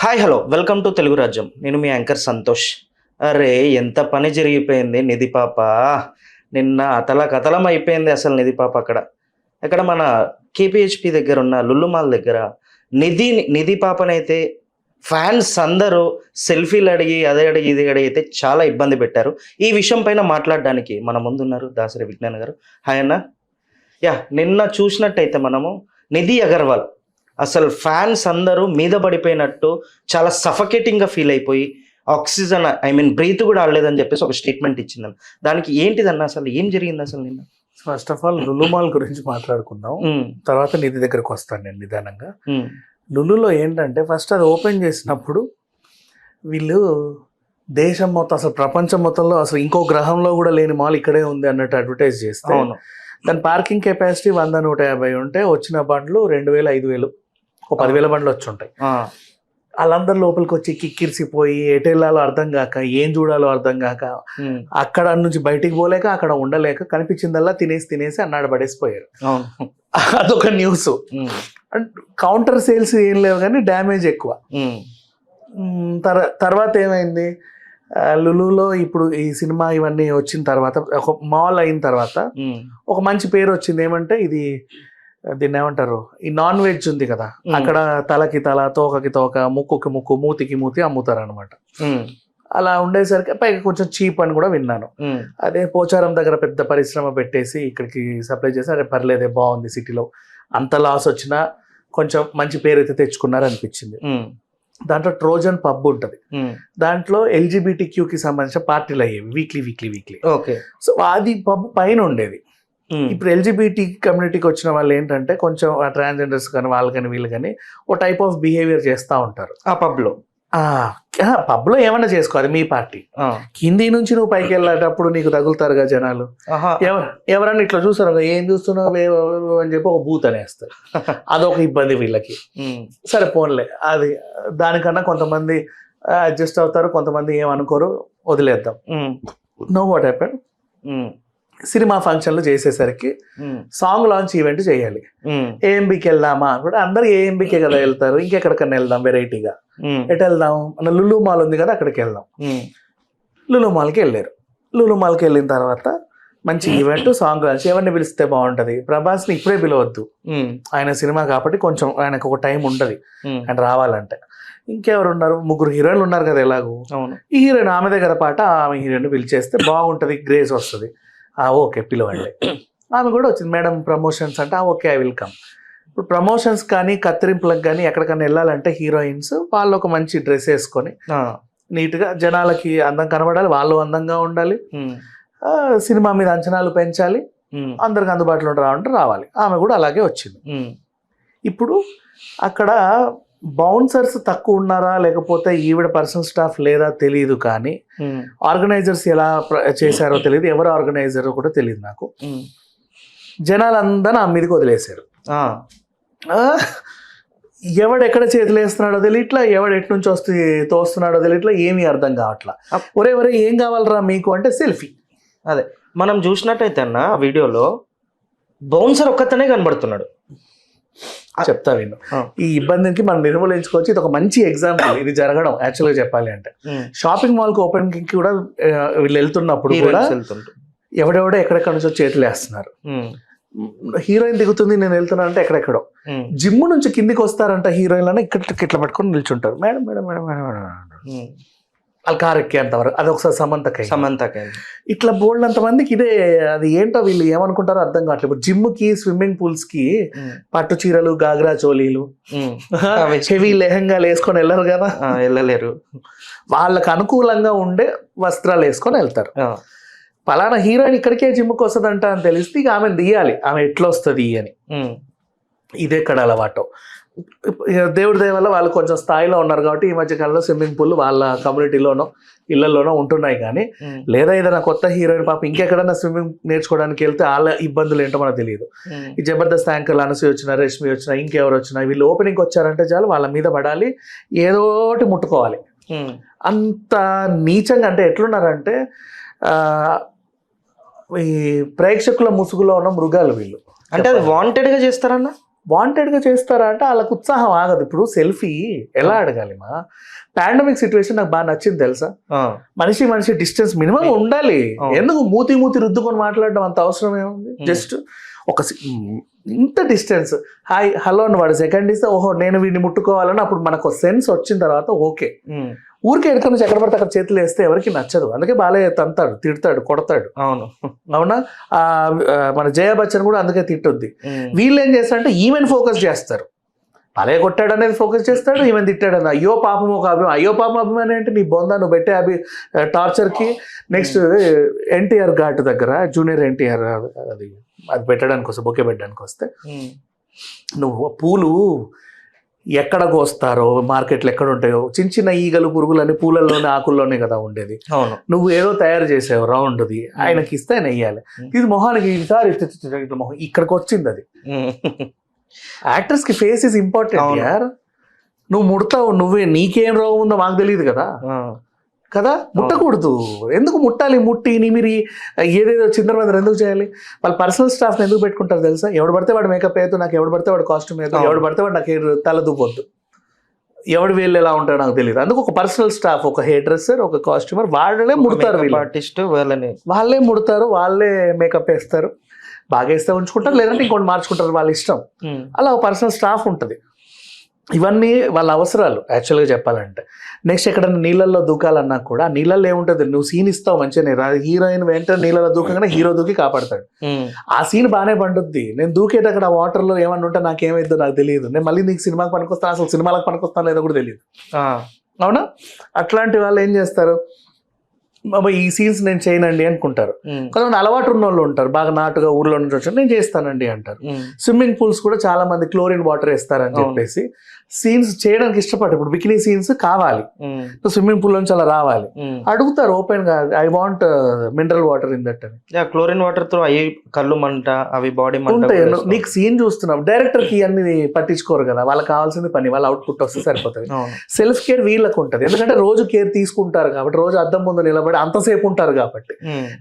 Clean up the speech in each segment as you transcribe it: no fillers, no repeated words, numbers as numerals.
Hi hello welcome to Telugu రాజ్యం. నేను మీ anchor Santosh. అరే ఎంత పని జరిగిపోయింది నిధి పాప. నిన్న అతలం అయిపోయింది అసలు నిధి పాప అక్కడ. అక్కడ మన కేపీహెచ్పి దగ్గర ఉన్న లుల్లు మాల్ దగ్గర నిధి పాపనైతే ఫ్యాన్స్ అందరూ సెల్ఫీలు అడిగి అదే అడిగి ఇది అడిగి అయితే చాలా ఇబ్బంది పెట్టారు. ఈ విషయం పైన మాట్లాడడానికి మన ముందున్నారు దాసరి విజ్ఞాన్ గారు. హాయ్ అన్న. నిన్న చూసినట్టయితే మనము నిధి అగర్వాల్ అసలు ఫ్యాన్స్ అందరూ మీద పడిపోయినట్టు చాలా సఫకేటింగ్గా ఫీల్ అయిపోయి ఆక్సిజన్ బ్రీత్ కూడా ఆడలేదని చెప్పేసి ఒక స్టేట్మెంట్ ఇచ్చిందని. దానికి ఏంటిదన్న అసలు ఏం జరిగింది అసలు నిన్న? First of all Lulu mall గురించి మాట్లాడుకుందాం, తర్వాత నిధి దగ్గరకు వస్తాను నేను నిదానంగా. లులులో ఏంటంటే ఫస్ట్ అది ఓపెన్ చేసినప్పుడు వీళ్ళు దేశం మొత్తం అసలు ప్రపంచం మొత్తంలో అసలు ఇంకో గ్రహంలో కూడా లేని మాల్ ఇక్కడే ఉంది అన్నట్టు అడ్వర్టైజ్ చేస్తే దాని పార్కింగ్ కెపాసిటీ 100-150 ఉంటే వచ్చిన బండ్లు 2000, 5000, 10,000 బండ్లు వచ్చి ఉంటాయి. వాళ్ళందరూ లోపలికి వచ్చి కిక్కిరిసిపోయి ఎటు వెళ్ళాలో అర్థం కాక ఏం చూడాలో అర్థం కాక అక్కడ నుంచి బయటికి పోలేక అక్కడ ఉండలేక కనిపించిందల్లా తినేసి అన్నాడు పడేసిపోయారు. అదొక న్యూస్. కౌంటర్ సేల్స్ ఏం లేవు కానీ డ్యామేజ్ ఎక్కువ. తర్వాత ఏమైంది, లులులో ఇప్పుడు ఈ సినిమా ఇవన్నీ వచ్చిన తర్వాత ఒక మాల్ అయిన తర్వాత ఒక మంచి పేరు వచ్చింది. ఏమంటే ఇది దీన్ని ఏమంటారు, ఈ నాన్ వెజ్ ఉంది కదా, అక్కడ తలకి తల, తోకకి తోక, ముక్కుకి ముక్కు, మూతికి మూతి అమ్ముతారు అనమాట. అలా ఉండేసరికి పైగా కొంచెం చీప్ అని కూడా విన్నాను. అదే పోచారం దగ్గర పెద్ద పరిశ్రమ పెట్టేసి ఇక్కడికి సప్లై చేసి అదే పర్లేదే బాగుంది, సిటీలో అంత లాస్ వచ్చినా కొంచెం మంచి పేరు అయితే తెచ్చుకున్నారు అనిపించింది. దాంట్లో ట్రోజన్ పబ్ ఉంటుంది, దాంట్లో LGBTQ సంబంధించిన పార్టీలు అయ్యేవి వీక్లీ. ఓకే. సో అది పబ్ పైన ఉండేది. ఇప్పుడు LGBT కమ్యూనిటీకి వచ్చిన వాళ్ళు ఏంటంటే కొంచెం ట్రాన్స్జెండర్స్ కానీ వాళ్ళు కానీ వీళ్ళు కానీ ఓ టైప్ ఆఫ్ బిహేవియర్ చేస్తూ ఉంటారు ఆ పబ్లో. పబ్లో ఏమన్నా చేసుకో, అది మీ పార్టీ. కింది నుంచి నువ్వు పైకి వెళ్ళేటప్పుడు నీకు తగులుతారుగా జనాలు. ఎవరన్నా ఇట్లా చూస్తారు, ఏం చూస్తున్నావు అని చెప్పి ఒక బూత్ అనేస్తారు. అదొక ఇబ్బంది వీళ్ళకి. సరే పోన్లే, అది దానికన్నా కొంతమంది అడ్జస్ట్ అవుతారు, కొంతమంది ఏమనుకోరు, వదిలేద్దాం. నో వాట్ హ్యాపెండ్, సినిమా ఫంక్షన్లు చేసేసరికి సాంగ్ లాంచ్ ఈవెంట్ చేయాలి. AMBకి వెళ్దామా కూడా, అందరు AMBకే కదా వెళ్తారు, ఇంకెక్కడికన్నా వెళ్దాం వెరైటీగా. ఎటు వెళ్దాం, మన లులు మాల్ ఉంది కదా అక్కడికి వెళ్దాం. లులు మాల్కి వెళ్ళారు. లులు మాల్కి వెళ్ళిన తర్వాత మంచి ఈవెంట్, సాంగ్ లాంచ్. ఎవరిని పిలిస్తే బాగుంటది, ప్రభాస్ని ఇప్పుడే పిలవద్దు, ఆయన సినిమా కాబట్టి కొంచెం ఆయనకు ఒక టైం ఉంటుంది ఆయన రావాలంటే. ఇంకెవరు ఉన్నారు, 3 హీరోయిన్లు ఉన్నారు కదా ఎలాగో. ఈ హీరోయిన్ ఆమెదే కదా పాట, ఆమె హీరోయిన్ పిలిచేస్తే బాగుంటది, గ్రేస్ వస్తుంది. ఓకే పిలవండి. ఆమె కూడా వచ్చింది, మేడం ప్రమోషన్స్ అంటే ఓకే ఐ విల్ కమ్. ఇప్పుడు ప్రమోషన్స్ కానీ కత్తిరింపులకు కానీ ఎక్కడికన్నా వెళ్ళాలంటే హీరోయిన్స్ వాళ్ళు ఒక మంచి డ్రెస్ వేసుకొని నీట్గా జనాలకి అందం కనబడాలి, వాళ్ళు అందంగా ఉండాలి, సినిమా మీద అంచనాలు పెంచాలి, అందరికి అందుబాటులో రావాలి. ఆమె కూడా అలాగే వచ్చింది. ఇప్పుడు అక్కడ బౌన్సర్స్ తక్కువ ఉన్నారా లేకపోతే ఈవిడ పర్సనల్ స్టాఫ్ లేదా తెలియదు, కానీ ఆర్గనైజర్స్ ఎలా చేశారో తెలియదు, ఎవరు ఆర్గనైజర్ కూడా తెలియదు నాకు. జనాలందరూ ఆ మీదకి వదిలేశారు. ఎవడెక్కడ చేతులు వేస్తున్నాడో తెలియట్లా, ఎవడు ఎటు నుంచి తోస్తున్నాడో తెలియట్లా, ఏమీ అర్థం కావట్లా. ఒరే ఏం కావాలరా మీకు అంటే సెల్ఫీ. అదే మనం చూసినట్టయితే అన్న వీడియోలో బౌన్సర్ ఒక్కతనే కనబడుతున్నాడు. చెప్తా విను, ఈ ఇబ్బందికి మనం నిర్మూలించుకోవచ్చు. ఇది ఒక మంచి ఎగ్జాంపుల్ ఇది జరగడం. యాక్చువల్గా చెప్పాలి అంటే షాపింగ్ మాల్కి ఓపెనింగ్ కూడా వీళ్ళు వెళ్తున్నప్పుడు కూడా ఎవడెవడో ఎక్కడెక్కడ నుంచో చేతులు వేస్తున్నారు. హీరోయిన్ దిగుతుంది, నేను వెళ్తున్నా అంటే ఎక్కడెక్కడో. జిమ్ నుంచి కిందికి వస్తారంట హీరోయిన్లను, ఇట్లా పట్టుకొని నిల్చుంటారు. మేడం మేడం మేడం మేడం వాళ్ళు కారు ఎక్కేంతవరకు. అది ఒకసారి సమంతకై ఇట్లా బోల్డ్ అంతమందికి ఇదే. అది ఏంటో వీళ్ళు ఏమనుకుంటారో అర్థం కావట్లేదు. ఇప్పుడు జిమ్కి, స్విమ్మింగ్ పూల్స్కి పట్టు చీరలు, గాగ్రా చోలీలు, హెవీ లెహంగాలు వేసుకొని వెళ్ళరు కదా, వెళ్ళలేరు. వాళ్ళకు అనుకూలంగా ఉండే వస్త్రాలు వేసుకొని వెళ్తారు. పలానా హీరోయిన్ ఇక్కడికే జిమ్కి వస్తుందంట అని తెలిస్తే ఇక ఆమెను తీయాలి, ఆమె ఎట్లా వస్తుంది అని. ఇదే ఇక్కడ అలవాటు. దేవుడి దయ వల్ల వాళ్ళు కొంచెం స్థాయిలో ఉన్నారు కాబట్టి ఈ మధ్య కాలంలో స్విమ్మింగ్ పూల్ వాళ్ళ కమ్యూనిటీలోనో ఇళ్లలోనో ఉంటున్నాయి. కానీ లేదా ఏదైనా కొత్త హీరోయిన్ పాప ఇంకెక్కడైనా స్విమ్మింగ్ నేర్చుకోవడానికి వెళ్తే వాళ్ళ ఇబ్బందులు ఏంటో మనకు తెలియదు. ఈ జబర్దస్త్ యాంకర్లు అనసూయ వచ్చినా, రష్మి వచ్చినా, ఇంకెవరు వచ్చినా వీళ్ళు ఓపెనింగ్ వచ్చారంటే చాలు వాళ్ళ మీద పడాలి, ఏదోటి ముట్టుకోవాలి. అంత నీచంగా అంటే ఎట్లున్నారంటే ఈ ప్రేక్షకుల ముసుగులో ఉన్న మృగాలు వీళ్ళు. అంటే అది వాంటెడ్గా చేస్తారన్న. వాంటెడ్ గా చేస్తారా అంటే వాళ్ళకి ఉత్సాహం ఆగదు. ఇప్పుడు సెల్ఫీ ఎలా అడగాలి మా పాండమిక్ సిచ్యువేషన్ నాకు బాగా నచ్చింది తెలుసా. మనిషి డిస్టెన్స్ మినిమం ఉండాలి. ఎందుకు మూతి రుద్దుకొని మాట్లాడడం అంత అవసరం ఏముంది. జస్ట్ ఒక ఇంత డిస్టెన్స్ హాయ్ హలో అని వాడు సెకండ్ ఇస్తే ఓహో నేను వీడిని ముట్టుకోవాలని అప్పుడు మనకు సెన్స్ వచ్చిన తర్వాత ఓకే. ఊరికే ఎక్కడి నుంచి ఎక్కడ పడితే అక్కడ చేతులు వేస్తే ఎవరికి నచ్చదు. అందుకే బాలయ్య తంతాడు, తిడతాడు, కొడతాడు. అవునా. మన జయా బచ్చన్ కూడా అందుకే తిట్టుద్ది. వీళ్ళు ఏం చేస్తారంటే ఈవెన్ ఫోకస్ చేస్తారు. బాలయ్య కొట్టాడు అనేది ఫోకస్ చేస్తాడు, ఈవెన్ తిట్టాడు అని. అయ్యో పాపం ఒక అయ్యో పాపం అభిమానం అంటే నీ బొందా నువ్వు పెట్టే టార్చర్కి. నెక్స్ట్ ఎన్టీఆర్ ఘాట్ దగ్గర జూనియర్ ఎన్టీఆర్ అది పెట్టడానికి వస్తే బొకే పెట్టడానికి వస్తే నువ్వు పూలు ఎక్కడ కోస్తారో మార్కెట్లో ఎక్కడ ఉంటాయో చిన్న చిన్న ఈగలు పురుగులని పూలల్లోనే ఆకుల్లోనే కదా ఉండేది. నువ్వు ఏదో తయారు చేసావు రౌండ్ది, ఆయనకి ఇస్తే ఆయన వెయ్యాలి. ఇది మొహానికి ఈసారి మొహం ఇక్కడికి వచ్చింది. అది యాక్టర్స్ కి ఫేస్ ఇస్ ఇంపార్టెంట్ యార్. నువ్వు ముడతావు, నీకేం రోగం ఉందో మాకు తెలియదు కదా ముట్టకూడదు. ఎందుకు ముట్టాలి? ముట్టి నిమిరి ఏదేదో చిందరవందర ఎందుకు చేయాలి? వాళ్ళ పర్సనల్ స్టాఫ్ని ఎందుకు పెట్టుకుంటారు తెలుసా? ఎవడు పడితే వాడు మేకప్ వేయద్దు, నాకు ఎవడు పడితే వాడు కాస్ట్యూమ్ వేయద్దు, ఎవడు పడితే వాడు నాకు తల దూపొద్దు, ఎవడు వీళ్ళు ఎలా ఉంటాడో నాకు తెలియదు. అందుకు ఒక పర్సనల్ స్టాఫ్, ఒక హెయిర్ డ్రెస్సర్, ఒక కాస్ట్యూమర్, వాళ్ళే ముడతారు. ఆర్టిస్ట్ వాళ్ళే ముడతారు, వాళ్ళే మేకప్ వేస్తారు. బాగా వేస్తే ఉంచుకుంటారు, లేదంటే ఇంకోటి మార్చుకుంటారు, వాళ్ళ ఇష్టం. అలా ఒక పర్సనల్ స్టాఫ్ ఉంటుంది. ఇవన్నీ వాళ్ళ అవసరాలు యాక్చువల్గా చెప్పాలంటే. నెక్స్ట్ ఎక్కడైనా నీళ్ళల్లో దూకాలన్నా కూడా నీళ్ళల్లో ఏముంటుంది, నువ్వు సీన్ ఇస్తావు మంచిగా, హీరోయిన్ వెంటనే నీళ్ళలో దూకగానే హీరో దూకి కాపాడతాడు. ఆ సీన్ బాగానే పండుద్ది. నేను దూకేటక్కడ వాటర్లో ఏమన్నా ఉంటే నాకేమైద్దో నాకు తెలియదు. నేను మళ్ళీ నీకు సినిమాకి పనికొస్తాను, అసలు సినిమాలకు పనికొస్తాను లేదో కూడా తెలియదు. అవునా. అట్లాంటి వాళ్ళు ఏం చేస్తారు, ఈ సీన్స్ నేను చేయనండి అనుకుంటారు. కొంతమంది అలవాటు ఉన్న వాళ్ళు ఉంటారు, బాగా నాటుగా ఊర్లో నుంచి వచ్చి నేను చేస్తానండి అంటారు. స్విమ్మింగ్ పూల్స్ కూడా చాలా మంది క్లోరిన్ వాటర్ వేస్తారని చెప్పేసి సీన్స్ చేయడానికి ఇష్టపడరు. ఇప్పుడు బికినీ సీన్స్ కావాలి, స్విమ్మింగ్ పూల్ నుంచి అలా రావాలి, అడుగుతారు ఓపెన్ గా I want mineral water in that అని. క్లోరిన్ వాటర్ తో అవి కళ్ళు మంట, అవి బాడీ ఉంటాయి. నీకు సీన్ చూస్తున్నాం, డైరెక్టర్ కి అన్ని పట్టించుకోరు కదా, వాళ్ళకి కావాల్సింది పని, వాళ్ళ అవుట్పుట్ వస్తే సరిపోతుంది. సెల్ఫ్ కేర్ వీళ్ళకు ఉంటుంది, ఎందుకంటే రోజు కేర్ తీసుకుంటారు కాబట్టి, రోజు అద్దం ముందు నిలబడి అంతసేపు ఉంటారు కాబట్టి.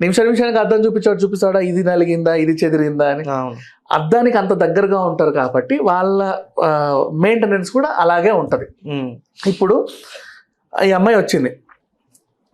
నిమిషానికి అద్దం చూపిస్తాడా, ఇది నలిగిందా, ఇది చెదిరిందా అని. అద్దానికి అంత దగ్గరగా ఉంటారు కాబట్టి వాళ్ళ మెయింటెనెన్స్ కూడా అలాగే ఉంటుంది. ఇప్పుడు ఈ అమ్మాయి వచ్చింది,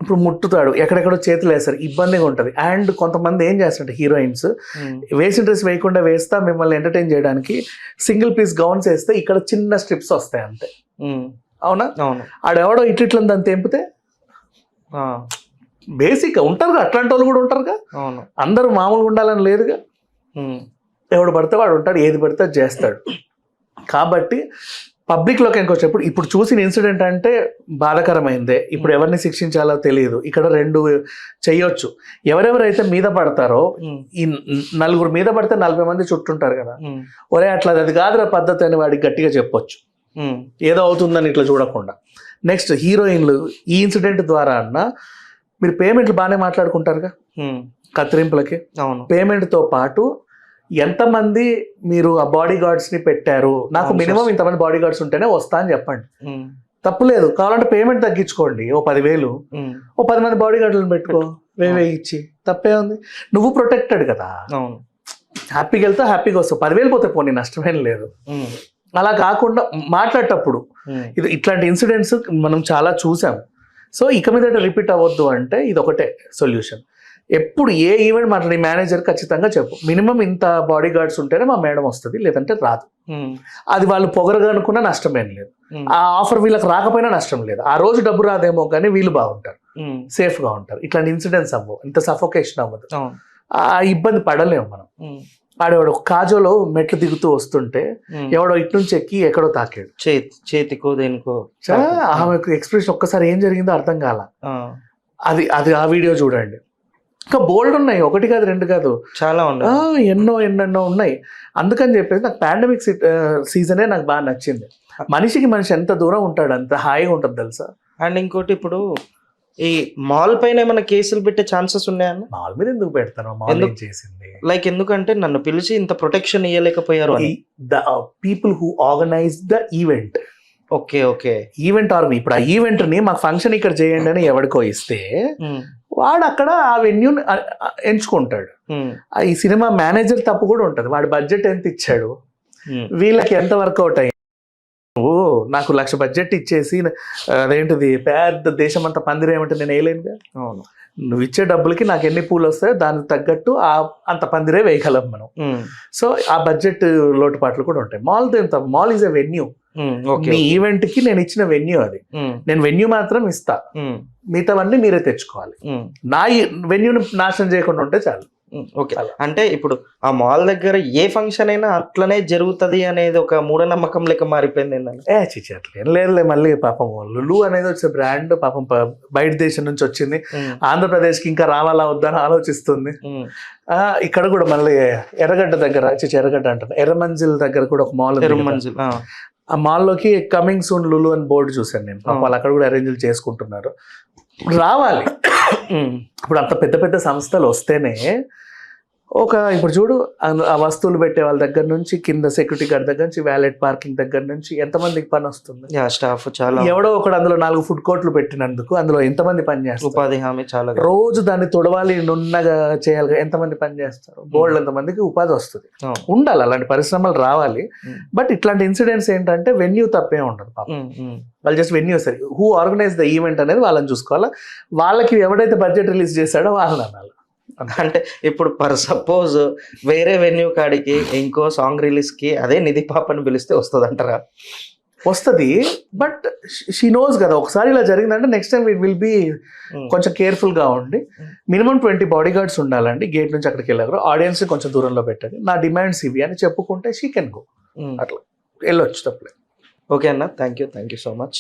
ఇప్పుడు ముట్టుతాడు, ఎక్కడెక్కడో చేతులు వేస్తారు, ఇబ్బందిగా ఉంటుంది. అండ్ కొంతమంది ఏం చేస్తారంటే హీరోయిన్స్ వేసిన డ్రెస్ వేయకుండా వేస్తా మిమ్మల్ని ఎంటర్టైన్ చేయడానికి సింగిల్ పీస్ గౌన్స్ వేస్తే ఇక్కడ చిన్న స్ట్రిప్స్ వస్తాయి అంతే. అవునా. ఆడెవడో ఇట్లా దాన్ని తెంపితే బేసిక్గా ఉంటారుగా, అట్లాంటి వాళ్ళు కూడా ఉంటారుగా. అందరూ మామూలుగా ఉండాలని లేదుగా. ఎవడు పడితే వాడు ఉంటాడు, ఏది పడితే అది చేస్తాడు. కాబట్టి పబ్లిక్లోకి ఇంకొచ్చేప్పుడు ఇప్పుడు చూసిన ఇన్సిడెంట్ అంటే బాధాకరమైందే. ఇప్పుడు ఎవరిని శిక్షించాలో తెలియదు. ఇక్కడ రెండు చెయ్యొచ్చు. ఎవరెవరైతే మీద పడతారో, ఈ 4 మీద పడితే 40 మంది చుట్టుంటారు కదా, ఒరే అట్లా అది కాదురా పద్ధతి అని వాడికి గట్టిగా చెప్పొచ్చు, ఏదో అవుతుందని ఇట్లా చూడకుండా. నెక్స్ట్ హీరోయిన్లు ఈ ఇన్సిడెంట్ ద్వారా అన్న మీరు పేమెంట్లు బాగానే మాట్లాడుకుంటారుగా కత్తిరింపులకి. పేమెంట్తో పాటు ఎంతమంది మీరు ఆ బాడీ గార్డ్స్ ని పెట్టారు, నాకు మినిమం ఇంతమంది బాడీ గార్డ్స్ ఉంటేనే వస్తా అని చెప్పండి. తప్పులేదు. కావాలంటే పేమెంట్ తగ్గించుకోండి, ఓ 10,000, ఓ 10 మంది బాడీ గార్డులను పెట్టుకో, 1,000 ఇచ్చి తప్పే ఉంది. నువ్వు ప్రొటెక్టెడ్ కదా, హ్యాపీగా వెళ్తా హ్యాపీగా వస్తావు. 10,000 పోతే పోనీ నష్టమేం లేదు. అలా కాకుండా మాట్లాడేటప్పుడు ఇట్లాంటి ఇన్సిడెంట్స్ మనం చాలా చూసాం. సో ఇక మీద రిపీట్ అవ్వద్దు అంటే ఇది ఒకటే సొల్యూషన్. ఎప్పుడు ఏ ఈవెంట్ మాట్లాడి మేనేజర్ ఖచ్చితంగా చెప్పు, మినిమం ఇంత బాడీ గార్డ్స్ ఉంటేనే మా మేడం వస్తుంది, లేదంటే రాదు. అది వాళ్ళు పొగరగా అనుకున్నా నష్టమేం లేదు, ఆ ఆఫర్ వీళ్ళకి రాకపోయినా నష్టం లేదు. ఆ రోజు డబ్బు రాదేమో కానీ వీళ్ళు బాగుంటారు, సేఫ్ గా ఉంటారు. ఇట్లాంటి ఇన్సిడెంట్స్ అవ్వవు, ఇంత సఫోకేషన్ అవ్వదు, ఆ ఇబ్బంది పడలేము మనం. ఆడేవాడు కాజోలో మెట్లు దిగుతూ వస్తుంటే ఎవడో ఇటు నుంచి ఎక్కి ఎక్కడో తాకాడు, చేతికో దేనికో. ఆమెకు ఎక్స్ప్రెషన్ ఒక్కసారి ఏం జరిగిందో అర్థం కాల. అది అది ఆ వీడియో చూడండి. ఇంకా బోల్డ్ ఉన్నాయి, 1 కాదు 2 కాదు, చాలా ఉన్నాయి, ఎన్నెన్నో ఉన్నాయి. అందుకని చెప్పేసి నాకు పాండమిక్ సీజనే నాకు బాగా నచ్చింది. మనిషికి మనిషి ఎంత దూరం ఉంటాడు అంత హాయిగా ఉంటుంది తెలుసా. అండ్ ఇంకోటి, ఇప్పుడు ఈ మాల్ పైన ఏమైనా కేసులు పెట్టే ఛాన్సెస్ ఉన్నాయన్న? మాల్ మీద ఎందుకు పెడతారు, మాల్ ఏం చేసింది? లైక్ ఎందుకంటే నన్ను పిలిచి ఇంత ప్రొటెక్షన్ ఇవ్వలేకపోయారు అని. The people who organise the event. Okay event ఇప్పుడు ఆ ఈవెంట్ ని మాకు ఫంక్షన్ ఇక్కడ చేయండి అని ఎవరికో ఇస్తే వాడు అక్కడ ఆ వెన్యూ ఎంచుకుంటాడు. ఈ సినిమా మేనేజర్ తప్పు కూడా ఉంటుంది. వాడు బడ్జెట్ ఎంత ఇచ్చాడు, వీళ్ళకి ఎంత వర్కౌట్ అయ్యింది? ఓ నాకు 1,00,000 బడ్జెట్ ఇచ్చేసి అదేంటిది పెద్ద దేశం అంతా పందిరేయమంటే నేను వేయలేనుగా. అవును. నువ్వు ఇచ్చే డబ్బులకి నాకు ఎన్ని పూలు వస్తాయో దానికి తగ్గట్టు అంత పందిరే వేయగలం మనం. సో ఆ బడ్జెట్ లోటుపాట్లు కూడా ఉంటాయి. Mall is a venue. Me event కి నేను ఇచ్చిన వెన్యూ అది. నేను వెన్యూ మాత్రం ఇస్తా, మిగతావన్నీ మీరే తెచ్చుకోవాలి. నా వెన్యూని నాశనం చేయకుండా ఉంటే చాలు. ఓకే. అంటే ఇప్పుడు ఆ మాల్ దగ్గర ఏ ఫంక్షన్ అయినా అట్లనే జరుగుతుంది అనేది ఒక మూఢనమ్మకం లెక్క మారిపోయింది ఏంటంటే. చిచ్చి అట్లా ఏం లేదులే. మళ్ళీ పాపం లులు అనేది వచ్చే బ్రాండ్ పాపం బయట దేశం నుంచి వచ్చింది, ఆంధ్రప్రదేశ్కి ఇంకా రావాలా వద్దని ఆలోచిస్తుంది. ఇక్కడ కూడా మళ్ళీ ఎర్రగడ్డ దగ్గర ఎర్రగడ్డ అంటారు, ఎర్రమంజిల్ దగ్గర కూడా ఒక మాల్ ఉంది. ఆ మాల్లోకి కమింగ్ సూన్ లులు అని బోర్డు చూశాను నేను. వాళ్ళు అక్కడ కూడా అరేంజ్ చేసుకుంటున్నారు. రావాలి. ఇప్పుడు అంత పెద్ద పెద్ద సంస్థలు వస్తేనే ఇప్పుడు చూడు, ఆ వస్తువులు పెట్టే వాళ్ళ దగ్గర నుంచి కింద సెక్యూరిటీ గార్డ్ దగ్గర నుంచి వ్యాలెట్ పార్కింగ్ దగ్గర నుంచి ఎంతమందికి పని వస్తుంది. స్టాఫ్ చాలా. ఎవడో ఒకడు అందులో 4 ఫుడ్ కోర్ట్లు పెట్టినందుకు అందులో ఎంతమంది పని చేస్తారు? ఉపాధి హామీ చాలా. రోజు దాన్ని తొడవాలి, నున్నగా చేయాలి, ఎంతమంది పని చేస్తారు? బోల్డ్ ఎంతమందికి ఉపాధి వస్తుంది. ఉండాలి, అలాంటి పరిశ్రమలు రావాలి. బట్ ఇట్లాంటి ఇన్సిడెంట్స్ ఏంటంటే వెన్యూ తప్పే ఉండదు. వాళ్ళు జస్ట్ వెన్యూ సరే, హూ ఆర్గనైజ్ ద ఈవెంట్ అనేది వాళ్ళని చూసుకోవాలా. వాళ్ళకి ఎవడైతే బడ్జెట్ రిలీజ్ చేశాడో వాళ్ళని అనాలి. అంటే ఇప్పుడు సపోజ్ వేరే వెన్యూ కాడికి ఇంకో సాంగ్ రిలీజ్ కి అదే నిధి పాపని పిలిస్తే వస్తుంది అంటారా? వస్తుంది, బట్ షీ నోస్ కదా ఒకసారి ఇలా జరిగిందంటే next time it will be కొంచెం కేర్ఫుల్ గా ఉండి మినిమం 20 బాడీ గార్డ్స్ ఉండాలండి. గేట్ నుంచి అక్కడికి వెళ్ళారు, ఆడియన్స్ కొంచెం దూరంలో పెట్టండి, నా డిమాండ్స్ ఇవి అని చెప్పుకుంటే షీ కెన్ గో. అట్లా వెళ్ళొచ్చు, తప్పలేదు. ఓకే అన్న, థ్యాంక్ యూ సో మచ్.